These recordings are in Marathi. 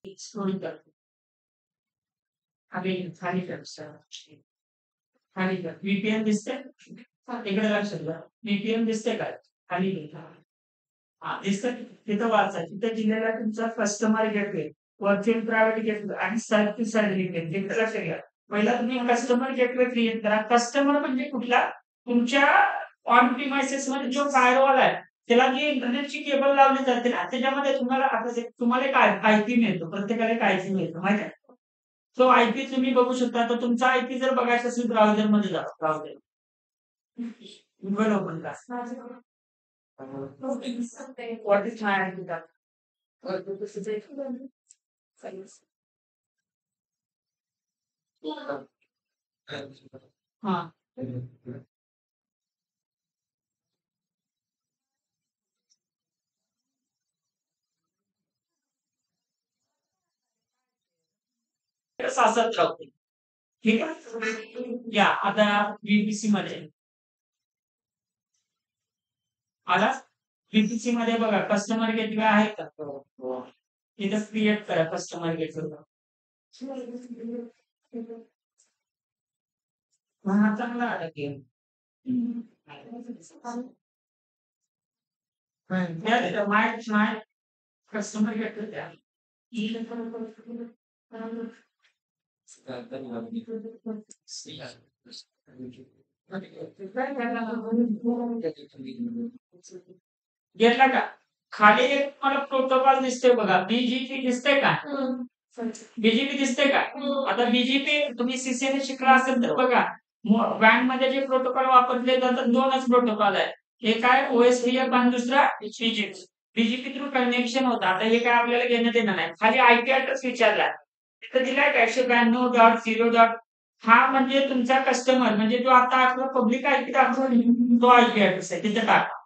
स्क्रोल कर खाली खाली कर खाली कर व्हीपीएन दिसते इकडे लक्ष द्या व्हीपीएन दिसते काय खाली घे हा दिसतं तिथं वाचा तिथं दिलेला तुमचा customer gateway virtual private gateway आणि सर्व्हिस सर्टिफिकेट तिथं लक्ष घ्या पहिला तुम्ही कस्टमर गेटवे क्रिएट करा कस्टमर म्हणजे कुठला तुमच्या ऑन प्रिमायसेस मध्ये जो फायरवॉल आहे त्याला जी इंटरनेटची केबल लावली जाते ना त्याच्यामध्ये तुम्हाला आता तुम्हाला एक आयपी मिळतो प्रत्येकाला एक आयपी मिळतो माहिती आहे तो आयपी तुम्ही बघू शकता तर तुमचा आयपी जर बघायचा असेल ब्राउझर मध्ये जा ब्राउझर गुगल ओपन करा What is my ID that? This is it. हाँ सासत राहते ठीक आहे या आता बीबीसी मध्ये आला बीबीसी मध्ये बघा कस्टमर गेटवे आहे का इथं क्रिएट करा कस्टमर गेटवे हा चांगला आला गेम माय माय कस्टमर गेटवे द्या घेतला का खाली एक तुम्हाला प्रोटोकॉल दिसतोय बघा बीजीपी दिसतंय का बीजीपी दिसतंय का आता बीजीपी तुम्ही सीसीएने शिकला असेल तर बघा बँक मध्ये जे प्रोटोकॉल वापरले जातात दोनच प्रोटोकॉल आहे एक आहे ओएसपीएफ आणि दुसरा बीजीपी बीजीपी थ्रू कनेक्शन होतं आता हे काय आपल्याला घेण्यात येणार नाही खाली आयपी ऍड्रेस विचारला तिथं दिलाय का 192.0. हा म्हणजे तुमचा कस्टमर म्हणजे जो आता आपला पब्लिक आयपी दाखवला तो आयपी ऍड्रेस आहे तिथं टाका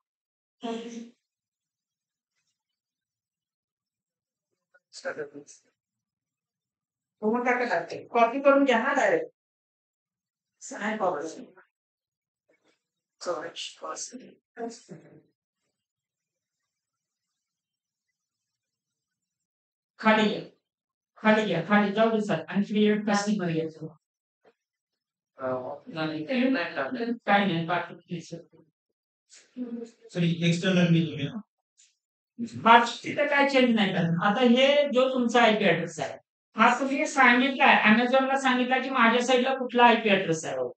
हो टाका टाकते कॉपी करून घ्या ना डायरेक्ट नाही प्रॉब्लेम खाली घ्या खाली घ्या खाली जाऊ दे सर आणि क्रिएट कस्टमर घ्यायचं काय नाही बाकी एक्सटर्नल मी तुम्ही बाकी तिथं काय चेंज नाही करणार आता हे जो तुमचा आयपी ऍड्रेस आहे हा तुम्ही सांगितलाय अमेझॉनला सांगितलं की माझ्या साईडला कुठला आयपी ऍड्रेस आहे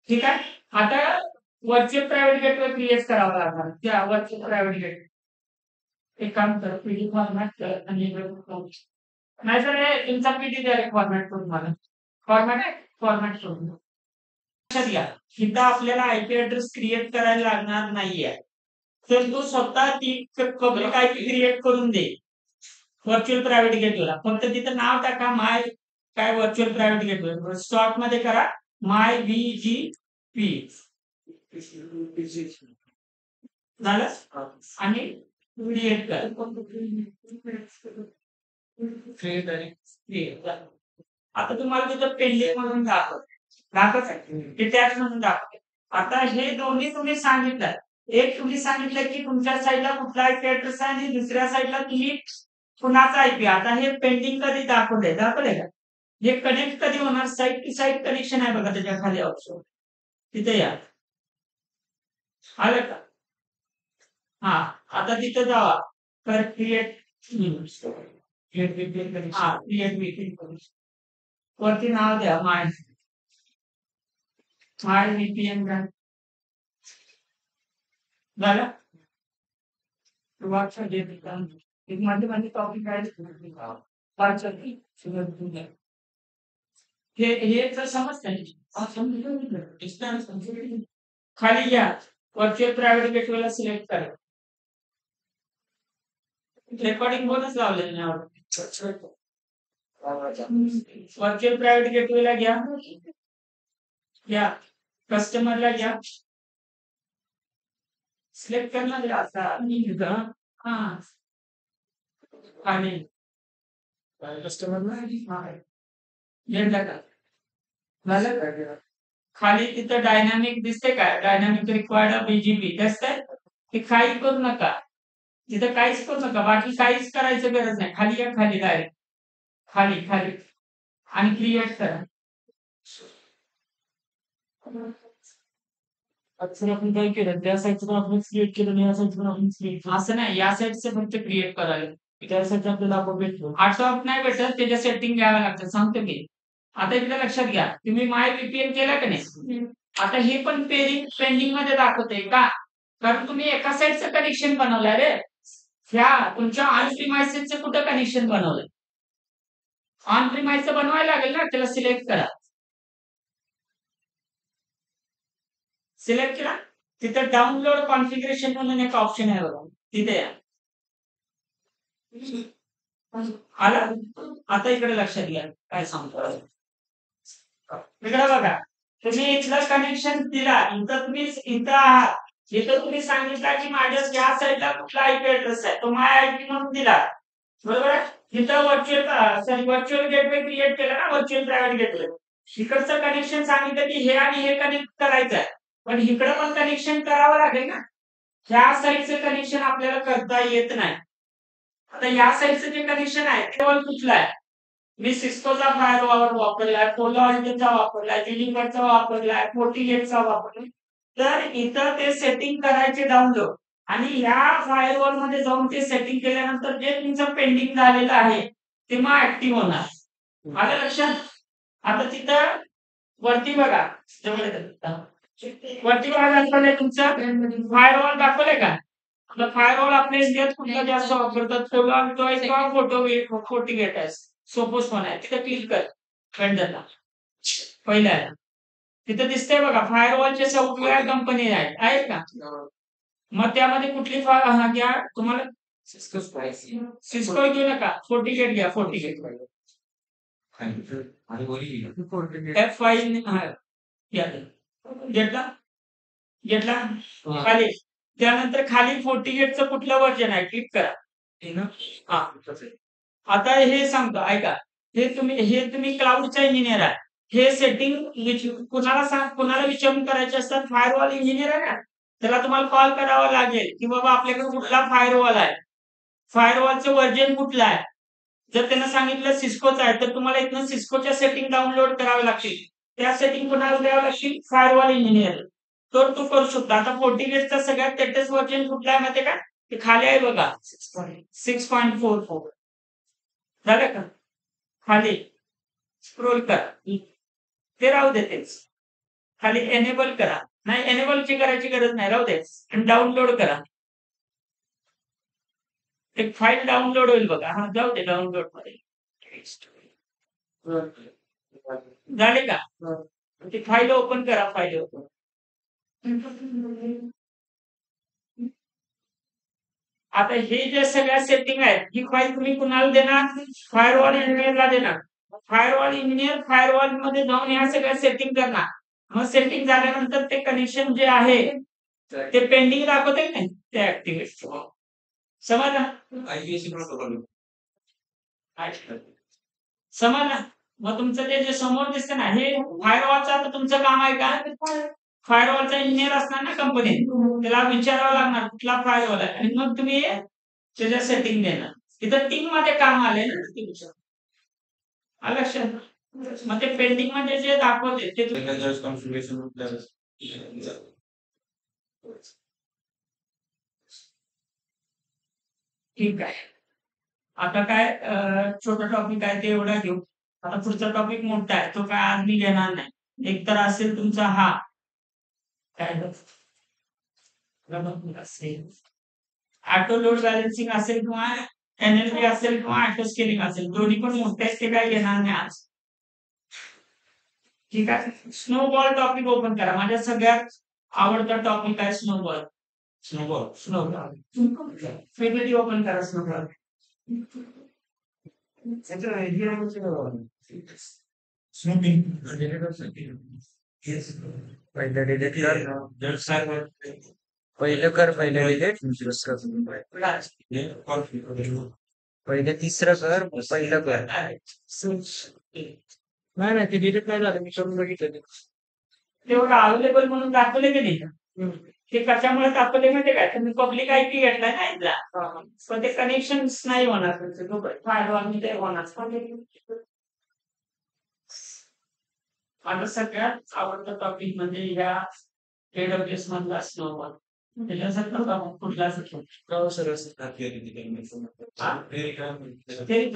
ठीक आहे आता व्हर्च्युअल प्रायव्हेट गेटवे क्रिएट करावा लागणार त्या व्हर्च्युअल प्रायव्हेट गेट एक काम कर पीडी फॉर्मॅट कर आणि नाही सर हे तुमचा पीडी द्या फॉर्मॅट करून मला फॉर्मॅट आहे फॉर्मॅट करून लक्षात घ्या इथं आपल्याला आयपी ऍड्रेस क्रिएट करायला लागणार नाहीये तर तो स्वतः ती पब्लिक आयपी क्रिएट करून दे व्हर्च्युअल प्रायव्हेट गेटवेला फक्त तिथं नाव टाका माय काय व्हर्च्युअल प्रायव्हेट गेटवे स्टॉक मध्ये करा माय VGP झालं आणि क्रिएट कर आता तुम्हाला तिथं पेंडिंग म्हणून दाखवत आहे ते टॅक्स म्हणून दाखवते आता हे दोन्ही तुम्ही सांगितलं एक तुम्ही सांगितलं की तुमच्या साईडला कुठला आयपी ऍड्रेस आहे आणि दुसऱ्या साईडला तुम्ही कुणाचा आयपी आता हे पेंडिंग कधी दाखवलंय का हे कनेक्ट कधी होणार साईट टू साईट कनेक्शन आहे बघा त्याच्या खाली ऑप्शन तिथे या आलं का हा आता तिथे जावा तर क्रिएट हा क्रिएट मीटिंग वरती नाव द्या माय VPN का झालं सुरुवातच्या डेट मध्ये टॉपिक काय हे तर समजतं खाली घ्या व्हर्च्युअल प्रायव्हेट गेटवेला सिलेक्ट करा रेकॉर्डिंग बोनच लावले व्हर्च्युअल प्रायव्हेट गेटवेला घ्या कस्टमरला घ्या सिलेक्ट करणार आता हा आणि कस्टमरला घेतला का? झालं का? खाली तिथं डायनामिक दिसते का? डायनामिक रिक्वायर्ड बीजीपी दिसतंय? ते काही करू नका. तिथं काहीच करू नका. बाकी काहीच करायचं गरज नाही. खाली या, खाली डायरेक्ट. खाली, खाली आणि क्रिएट करा. अच्छा आपण काय केलं? त्या साईडचं पण आपणच क्रिएट केलं आणि या साईडचं पण आपणच क्रिएट केलं. असं नाही. या साईडचं फक्त क्रिएट करायला. त्या साईडचं आपल्याला आपोआप भेटतो. आपोआप नाही भेटत. त्याच्या सेटिंग घ्याव्या लागतात. सांगतो मी. आता एकदा लक्षात घ्या. तुम्ही माय व्हीपीएन केलं का नाही? आता हे पण पेंडिंग मध्ये दाखवतंय का? कारण तुम्ही एका साईडचं कनेक्शन बनवलंय रे. ह्या तुमच्या ऑन प्रिमाइसेसचं कुठं कनेक्शन बनवलंय? ऑन प्रिमाइसचं बनवायला लागेल ना. त्याला सिलेक्ट करा. सिलेक्ट केला. तिथं डाउनलोड कॉन्फिगरेशन म्हणून एक ऑप्शन आहे बघा. तिथे या. आला? आता इकडे लक्षात घ्या. काय सांगतो? इकडे बघा. तुम्ही इथलं कनेक्शन दिला. इथं आहात. इथं तुम्ही सांगितलं की माझ्या या साईडला कुठला आयपी ऍड्रेस आहे. तो माय आयपी म्हणून दिला. बरोबर आहे? इथं व्हर्च्युअल गेटवे क्रिएट केलं ना, व्हर्च्युअल प्रायव्हेट गेटवे. इकडचं कनेक्शन सांगितलं की हे आणि हे कनेक्ट करायचं आहे. पण इकडं पण कनेक्शन करावं लागेल ना. ह्या साईडचं कनेक्शन आपल्याला करता येत नाही. आता या साईडचं जे कनेक्शन आहे ते कुठलं आहे? मी सिस्कोचा फायरवॉल वापरलाय, पोलो अल्टोचा वापरलाय, जिलिंगरचा वापरलाय, फोर्टीगेटचा वापरलाय. तर इथं ते सेटिंग करायचे डाउनलोड आणि ह्या फायरवॉल मध्ये जाऊन ते सेटिंग केल्यानंतर जे तुमचं पेंडिंग झालेलं आहे ते मग ऍक्टिव्ह होणार. आलं लक्षात? आता तिथं वरती बघा. वरती बघा दाखवलंय तुमचं फायरवॉल दाखवलंय का? आता फायरवॉल आपल्या इंडियात कुठला जास्त वापरतात? पोलो अल्टो आहे किंवा फोर्टीगेट आहे. सोपोस पण आहे. तिथे क्लिक कर वेंडरला. पहिल्या तिथे दिसतंय बघा फायरवॉलचे सगळ्या कंपनी आहेत का? मग त्यामध्ये कुठली घ्या तुम्हाला सिस्को घेऊ नका. फोर्टीगेट घ्या. फोर्टीगेट F5 घेतला घेतला खाली. त्यानंतर खाली फोर्टीगेटचं कुठलं वर्जन आहे क्लिक करा. हा आता हे सांगतो ऐका. हे तुम्ही क्लाउडचा इंजिनियर आहे. हे सेटिंग कुणाला विचारून करायचे असतात? फायरवॉल इंजिनियर आहे ना, त्याला तुम्हाला कॉल करावा लागेल की बाबा आपल्याकडे कुठला फायरवॉल आहे, फायरवॉलचं वर्जन कुठलं आहे. जर त्यांना सांगितलं सिस्कोचं आहे तर तुम्हाला इथनं सिस्कोच्या सेटिंग डाउनलोड करावे लागतील. त्या सेटिंग कुणाला द्यावं लागतील? Firewall engineer. तर तू करू शकतो. आता फोर्टीगेटचा सगळ्यात लेटेस्ट वर्जन कुठला आहे माहिती का? ते खाली आहे बघा 6.44. झालं का? खाली स्क्रोल करा. ते राहू दे तेच. खाली एनेबल करा. नाही एनेबलची करायची गरज नाही, राहू दे. आणि डाउनलोड करा. एक फाईल डाउनलोड होईल बघा. हा जाऊ दे डाउनलोड मध्ये. झाले का? ती फाईल ओपन करा. File open. आता हे जे सगळ्या सेटिंग आहेत ही फाईल तुम्ही कुणाला देणार? फायरवॉल इंजिनियरला देणार. फायरवॉल इंजिनियर फायरवॉल मध्ये जाऊन ह्या सगळ्या सेटिंग करणार. मग सेटिंग झाल्यानंतर ते कनेक्शन जे आहे ते पेंडिंग दाखवते नाही ते ऍक्टिव्हेट. समजलं? समजलं? मग तुमचं ते जे समोर दिसतं ना हे फायरवॉलचं आता तुमचं काम आहे का? फायरवॉलचा इंजिनियर असणार ना कंपनीत, त्याला विचारावं लागणार कुठला फायरवॉल आहे आणि मग तुम्ही त्याच्या सेटिंग देणार. तिथं टीम मध्ये काम आले ना तुमचं. आलं लक्षात? मग ते पेंडिंग मध्ये जे दाखवते ते ठीक आहे. आता काय छोटा टॉपिक आहे ते एवढा घेऊ. आता पुढचा टॉपिक मोठा आहे तो काय आज मी घेणार नाही. एक तर असेल तुमचा हा काय ऑटो लोड बॅलन्सिंग असेल किंवा एनएलपी असेल किंवा ऑटो स्केलिंग असेल, दोन्ही पण मोठे आहेत ते काय घेणार नाही आज. ठीक आहे. स्नोबॉल टॉपिक ओपन करा. माझ्या सगळ्यात आवडता टॉपिक आहे स्नोबॉल. स्नोबॉल फेमिली ओपन करा. स्नोबॉल पहिलं डिलीट कर पहिलं डिलीट पहिले तिसरं कर पहिलं कर. नाही नाही ते डिलीट नाही झालं मी करून बघितलं ते. तेवढं अवेलेबल म्हणून दाखवले की नाही ते कशामुळे दाखवले माहिती काय तुम्ही पब्लिक आयपी घेतलाय ना इथला पण ते कनेक्शन नाही होणार तुमचं फायरवॉल ते होणार माझं सगळ्यात आवडतं टॉपिक म्हणजे या एडब्ल्यूएस मधला स्नोबॉल त्याच्यासारखं कुठलाच हो सर असं. ते